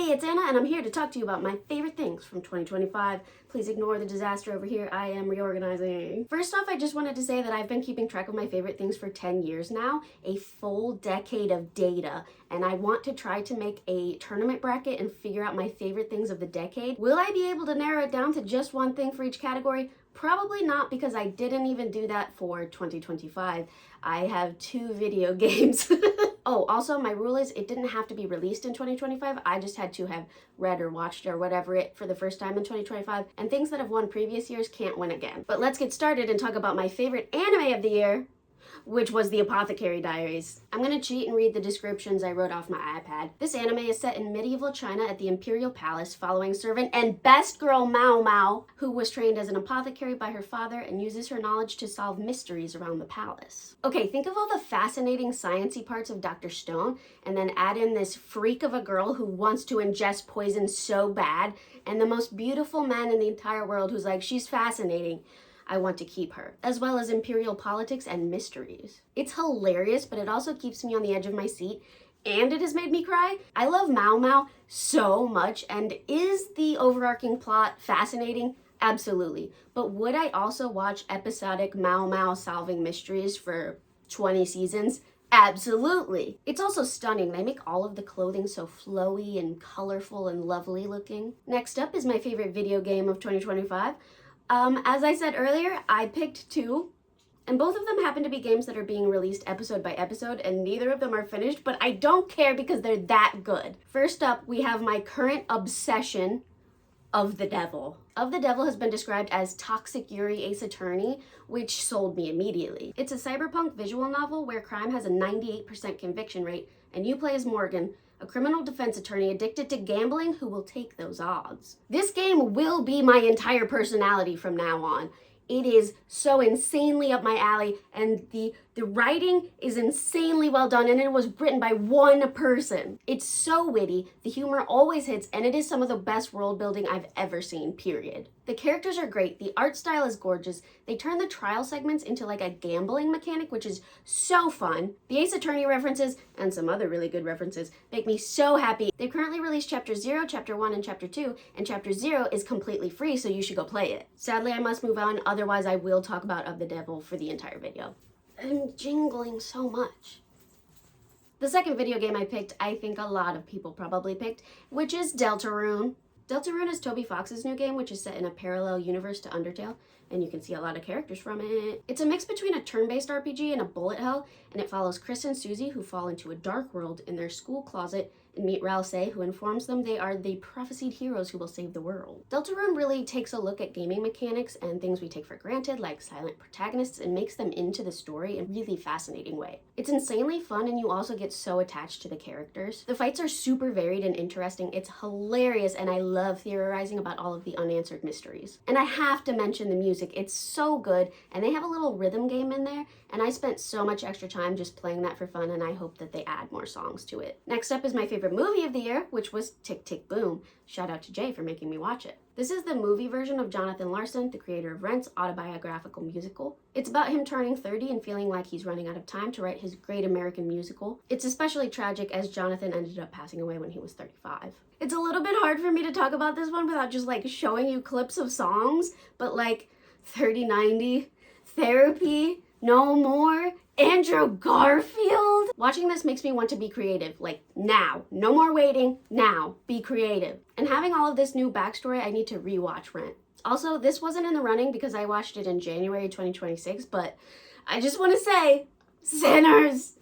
Hey, it's Anna, and I'm here to talk to you about my favorite things from 2025. Please ignore the disaster over here. I am reorganizing. First off, I just wanted to say that I've been keeping track of my favorite things for 10 years now, a full decade of data, and I want to try to make a tournament bracket and figure out my favorite things of the decade. Will I be able to narrow it down to just one thing for each category? Probably not, because I didn't even do that for 2025. I have 2 video games. Oh, also my rule is it didn't have to be released in 2025. I just had to have read or watched or whatever it for the first time in 2025. And things that have won previous years can't win again. But let's get started and talk about my favorite anime of the year, which was The Apothecary Diaries. I'm gonna cheat and read the descriptions I wrote off my iPad. This anime is set in medieval China at the Imperial Palace, following servant and best girl Mao Mao, who was trained as an apothecary by her father and uses her knowledge to solve mysteries around the palace. Okay, think of all the fascinating sciencey parts of Dr. Stone, and then add in this freak of a girl who wants to ingest poison so bad, and the most beautiful man in the entire world who's like, she's fascinating, I want to keep her, as well as imperial politics and mysteries. It's hilarious, but it also keeps me on the edge of my seat, and it has made me cry. I love Mao Mao so much, and is the overarching plot fascinating? Absolutely. But would I also watch episodic Mao Mao solving mysteries for 20 seasons? Absolutely. It's also stunning. They make all of the clothing so flowy and colorful and lovely looking. Next up is my favorite video game of 2025. As I said earlier, I picked 2, and both of them happen to be games that are being released episode by episode, and neither of them are finished, but I don't care because they're that good. First up, we have my current obsession, Of the Devil. Of the Devil has been described as Toxic Yuri Ace Attorney, which sold me immediately. It's a cyberpunk visual novel where crime has a 98% conviction rate, and you play as Morgan, a criminal defense attorney addicted to gambling who will take those odds. This game will be my entire personality from now on. It is so insanely up my alley, and the writing is insanely well done, and it was written by one person. It's so witty, the humor always hits, and it is some of the best world building I've ever seen, period. The characters are great, the art style is gorgeous, they turn the trial segments into like a gambling mechanic, which is so fun. The Ace Attorney references, and some other really good references, make me so happy. They've currently released Chapter 0, Chapter 1, and Chapter 2, and Chapter 0 is completely free, so you should go play it. Sadly, I must move on, otherwise I will talk about Of the Devil for the entire video. I'm jingling so much. The second video game I picked, I think a lot of people probably picked, which is Deltarune. Deltarune is Toby Fox's new game, which is set in a parallel universe to Undertale, and you can see a lot of characters from it. It's a mix between a turn-based RPG and a bullet hell, and it follows Chris and Susie, who fall into a dark world in their school closet, and meet Ralsei, who informs them they are the prophesied heroes who will save the world. Deltarune really takes a look at gaming mechanics and things we take for granted, like silent protagonists, and makes them into the story in a really fascinating way. It's insanely fun, and you also get so attached to the characters. The fights are super varied and interesting. It's hilarious, and I love theorizing about all of the unanswered mysteries. And I have to mention the music. It's so good, and they have a little rhythm game in there, and I spent so much extra time just playing that for fun, and I hope that they add more songs to it. Next up is my favorite movie of the year, which was Tick, Tick, Boom. Shout out to Jay for making me watch it. This is the movie version of Jonathan Larson, the creator of Rent's autobiographical musical. It's about him turning 30 and feeling like he's running out of time to write his great American musical. It's especially tragic as Jonathan ended up passing away when he was 35. It's a little bit hard for me to talk about this one without just like showing you clips of songs, but like 3090, Therapy, No More, Andrew Garfield. Watching this makes me want to be creative, like now. No more waiting, now. Be creative. And having all of this new backstory, I need to rewatch Rent. Also, this wasn't in the running because I watched it in January 2026, but I just want to say, Sinners!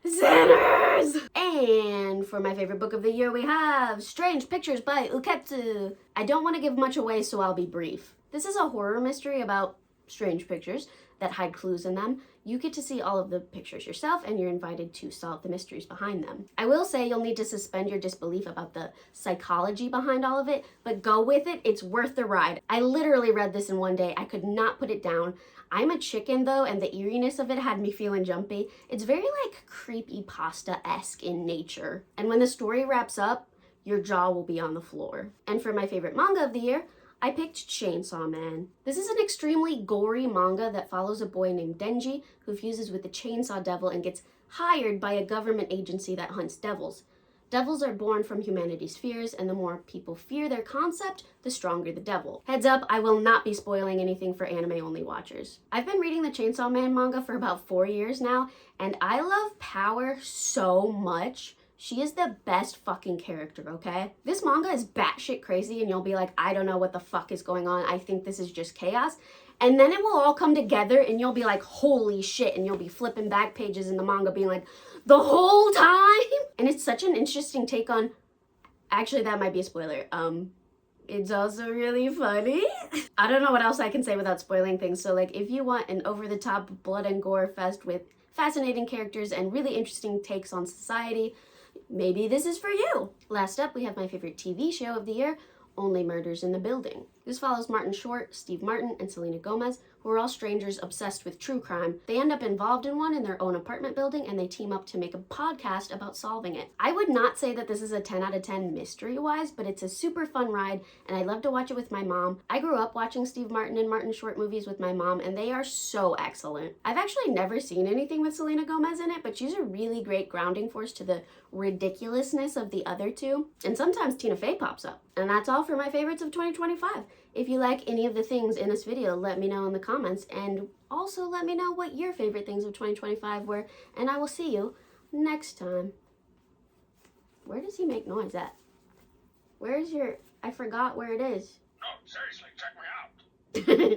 Sinners! And for my favorite book of the year, we have Strange Pictures by Uketsu. I don't want to give much away, so I'll be brief. This is a horror mystery about strange pictures that hide clues in them. You get to see all of the pictures yourself, and you're invited to solve the mysteries behind them. I will say you'll need to suspend your disbelief about the psychology behind all of it, but go with it. It's worth the ride. I literally read this in one day. I could not put it down. I'm a chicken though, and the eeriness of it had me feeling jumpy. It's very like creepypasta-esque in nature. And when the story wraps up, your jaw will be on the floor. And for my favorite manga of the year, I picked Chainsaw Man. This is an extremely gory manga that follows a boy named Denji who fuses with the Chainsaw Devil and gets hired by a government agency that hunts devils. Devils are born from humanity's fears, and the more people fear their concept, the stronger the devil. Heads up, I will not be spoiling anything for anime-only watchers. I've been reading the Chainsaw Man manga for about 4 years now, and I love Power so much. She is the best fucking character, okay? This manga is batshit crazy, and you'll be like, I don't know what the fuck is going on. I think this is just chaos. And then it will all come together, and you'll be like, holy shit, and you'll be flipping back pages in the manga being like, the whole time? And it's such an interesting take on, actually that might be a spoiler, it's also really funny. I don't know what else I can say without spoiling things, so like if you want an over-the-top blood and gore fest with fascinating characters and really interesting takes on society, maybe this is for you. Last up, we have my favorite TV show of the year, Only Murders in the Building. This follows Martin Short, Steve Martin, and Selena Gomez, who are all strangers obsessed with true crime. They end up involved in one in their own apartment building, and they team up to make a podcast about solving it. I would not say that this is a 10 out of 10 mystery-wise, but it's a super fun ride, and I love to watch it with my mom. I grew up watching Steve Martin and Martin Short movies with my mom, and they are so excellent. I've actually never seen anything with Selena Gomez in it, but she's a really great grounding force to the ridiculousness of the other two, and sometimes Tina Fey pops up. And that's all for my favorites of 2025. If you like any of the things in this video, let me know in the comments, and also let me know what your favorite things of 2025 were, and I will see you next time. Where does he make noise at? Where is your... I forgot where it is. No, seriously, check me out.